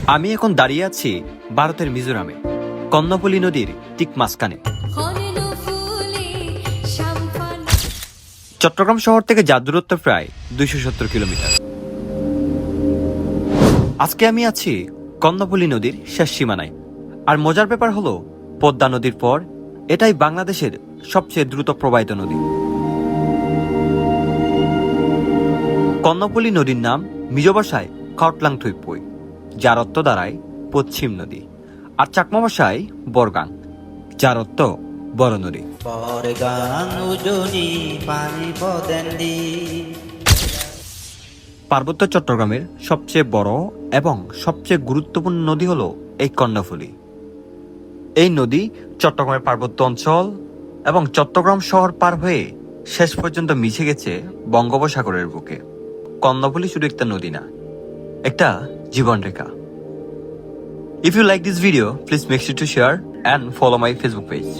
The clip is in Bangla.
আমি এখন দাঁড়িয়ে আছি ভারতের মিজোরামে, কর্ণফুলী নদীর ঠিক মাঝখানে। চট্টগ্রাম শহর থেকে যার দূরত্ব প্রায় 270 কিলোমিটার। আজকে আমি আছি কর্ণফুলী নদীর শেষ সীমানায়। আর মজার ব্যাপার হলো, পদ্মা নদীর পর এটাই বাংলাদেশের সবচেয়ে দ্রুত প্রবাহিত নদী। কর্ণফুলী নদীর নাম মিজো ভাষায় খাওটলাং থুইপুই, যার অর্থ দাঁড়ায় পশ্চিম নদী, আর চাকমা ভাষায় বরগাং, যার অর্থ বড় নদী। পার্বত্য চট্টগ্রামের সবচেয়ে বড় এবং সবচেয়ে গুরুত্বপূর্ণ নদী হলো এই কর্ণফুলী। এই নদী চট্টগ্রামের পার্বত্য অঞ্চল এবং চট্টগ্রাম শহর পার হয়ে শেষ পর্যন্ত মিশে গেছে বঙ্গোপসাগরের বুকে। কর্ণফুলী শুধু একটা নদী না, একটা জীবনরেখা। If you like this video, please make sure to share and follow my Facebook page.